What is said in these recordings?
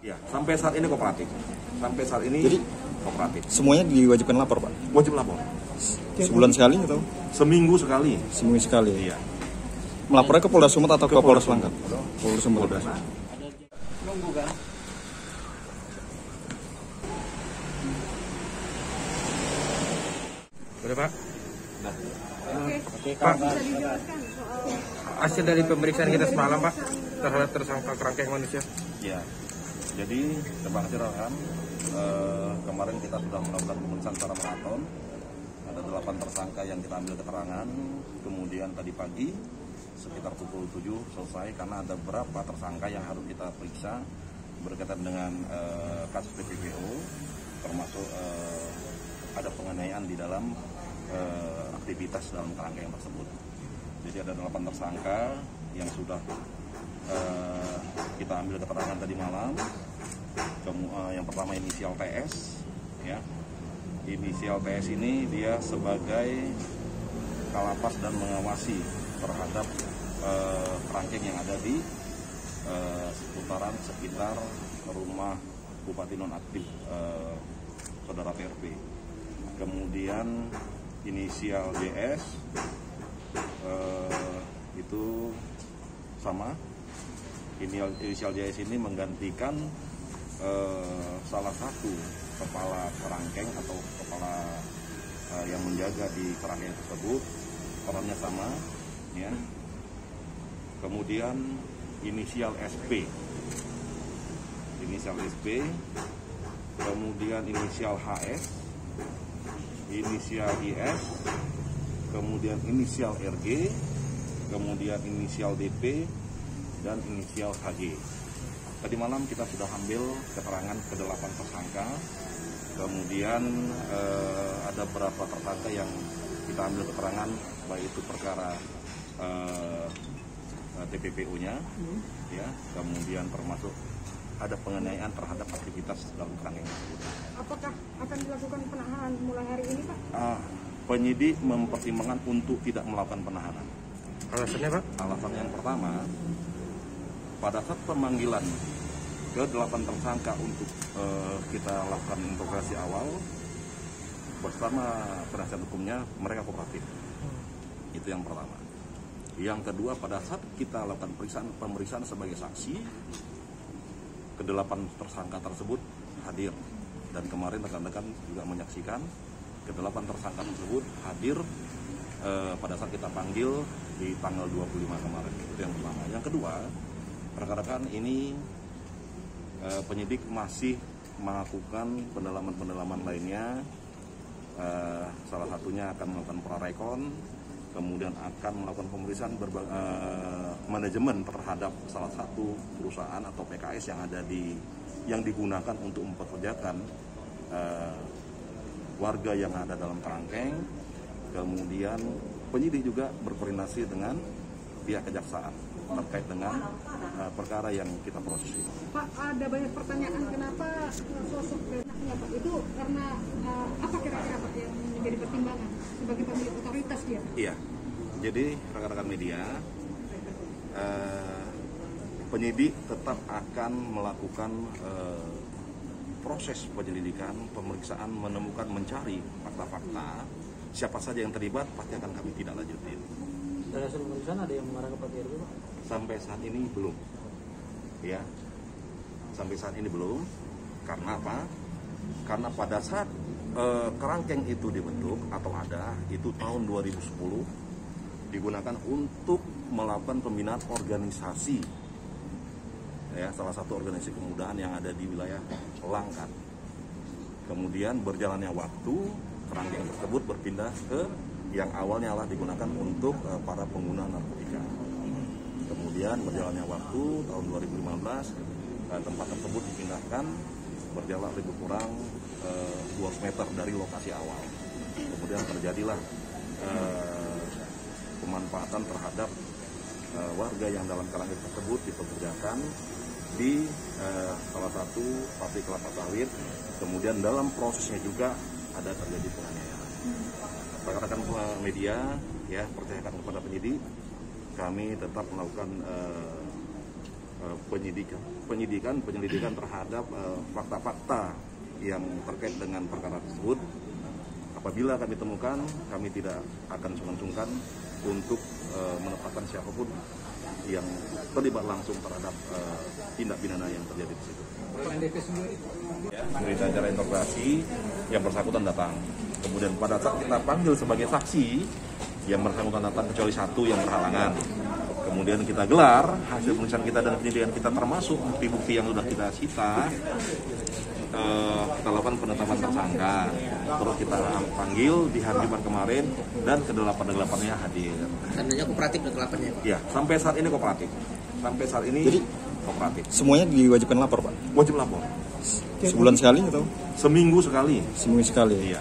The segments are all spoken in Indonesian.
Ya, sampai saat ini kooperatif. Sampai saat ini jadi kooperatif. semuanya diwajibkan lapor, Pak? Wajib lapor. Sebulan sekali atau? Seminggu sekali. Seminggu sekali. Iya. Melapornya ke Polda Sumut atau ke Polres Langkat? Polda Sumut. Nunggu kan? Boleh, Pak? Oke, Pak, Pak. hasil dari pemeriksaan kita semalam, Pak, terhadap tersangka kerangkeng manusia. Ya, jadi terima kasih rekan. Kemarin kita sudah melakukan pemeriksaan secara maraton. Ada 8 tersangka yang kita ambil keterangan. Kemudian tadi pagi sekitar pukul 7 selesai karena ada beberapa tersangka yang harus kita periksa berkaitan dengan kasus TPPO, termasuk ada penganiayaan di dalam aktivitas dalam kerangkeng tersebut. Jadi ada 8 tersangka yang sudah kita ambil keterangan tadi malam. Yang pertama inisial TS, ya. Inisial TS ini dia sebagai kalapas dan mengawasi terhadap kerangkeng yang ada di seputaran sekitar rumah Bupati Nonaktif Saudara PRP. Kemudian inisial JS itu sama. Inisial JS ini menggantikan salah satu kepala kerangkeng atau kepala yang menjaga di kerangkeng tersebut, perannya sama, ya. Kemudian inisial SP, kemudian inisial HS, inisial IS, kemudian inisial RG, kemudian inisial DP, dan inisial HG. Tadi malam kita sudah ambil keterangan ke-8 tersangka, kemudian ada beberapa tersangka yang kita ambil keterangan, baik itu perkara TPPU-nya, ya, kemudian termasuk ada penganiayaan terhadap aktivitas dalam kerangkeng tersebut. Apakah akan dilakukan penahanan mulai hari ini, Pak? Penyidik mempertimbangkan untuk tidak melakukan penahanan. Alasannya, Pak? Alasan yang pertama, pada saat pemanggilan ke-8 tersangka untuk kita lakukan interogasi awal bersama penasihat hukumnya, mereka kooperatif. Itu yang pertama. Yang kedua, pada saat kita lakukan pemeriksaan sebagai saksi, ke-8 tersangka tersebut hadir. Dan kemarin rekan-rekan juga menyaksikan ke-8 tersangka tersebut hadir pada saat kita panggil di tanggal 25 kemarin. Itu yang pertama. Yang kedua, rekan-rekan, ini penyidik masih melakukan pendalaman lainnya. Salah satunya akan melakukan prarekon, kemudian akan melakukan pemeriksaan manajemen terhadap salah satu perusahaan atau PKS yang digunakan untuk mempekerjakan warga yang ada dalam kerangkeng. Kemudian penyidik juga berkoordinasi dengan pihak kejaksaan terkait dengan perkara yang kita proses ini. Pak, ada banyak pertanyaan kenapa sosok anaknya, Pak? Itu karena apa kira-kira, Pak, yang menjadi pertimbangan sebagai pemilik otoritas dia? Iya, jadi rekan-rekan media, penyidik tetap akan melakukan proses penyelidikan, pemeriksaan, mencari fakta-fakta. Siapa saja yang terlibat pasti akan kami tidak lanjutin. Dari hasil pemeriksaan ada yang mengarah ke Pak RW, Pak? Sampai saat ini belum, ya. Sampai saat ini belum. Karena apa? Karena pada saat kerangkeng itu dibentuk atau ada, itu tahun 2010 digunakan untuk melakukan pembinaan organisasi, ya, salah satu organisasi kemudaan yang ada di wilayah Langkat. Kemudian berjalannya waktu, kerangkeng tersebut berpindah ke yang awalnya digunakan untuk para pengguna narkotika. Kemudian berjalannya waktu, tahun 2015 tempat tersebut dipindahkan, berjalan lebih kurang 200 meter dari lokasi awal. Kemudian terjadilah pemanfaatan terhadap warga yang dalam kerangkeng tersebut dipekerjakan di salah satu pabrik kelapa sawit. Kemudian dalam prosesnya juga ada terjadi penganiayaan. Rekan-rekan media, ya, percayakan kepada penyidik, kami tetap melakukan penyelidikan terhadap fakta-fakta yang terkait dengan perkara tersebut. Apabila kami temukan, kami tidak akan sungkan-sungkan untuk menetapkan siapapun yang terlibat langsung terhadap tindak pidana yang terjadi di situ. Berita acara interogasi, yang bersangkutan datang. Kemudian pada saat kita panggil sebagai saksi, yang bersangkutan datang kecuali satu yang berhalangan. Kemudian kita gelar hasil pemeriksaan kita dan penyelidikan kita, termasuk bukti-bukti yang sudah kita sita. Kita lakukan penetapan tersangka, terus kita panggil di hari Jumat kemarin dan ke-8-8-nya hadir. Tandanya kooperatif ke-8-nya? Ya, sampai saat ini kooperatif. Sampai saat ini Jadi, kooperatif. Semuanya diwajibkan lapor, Pak? Wajib lapor. Sebulan sekali atau? Seminggu sekali. Seminggu sekali? Iya.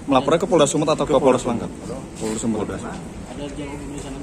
Melapornya ke Polda Sumut atau ke Polres Sumut. Langkat? Polda Sumut. Polda Sumut. Ada jam pemeriksaan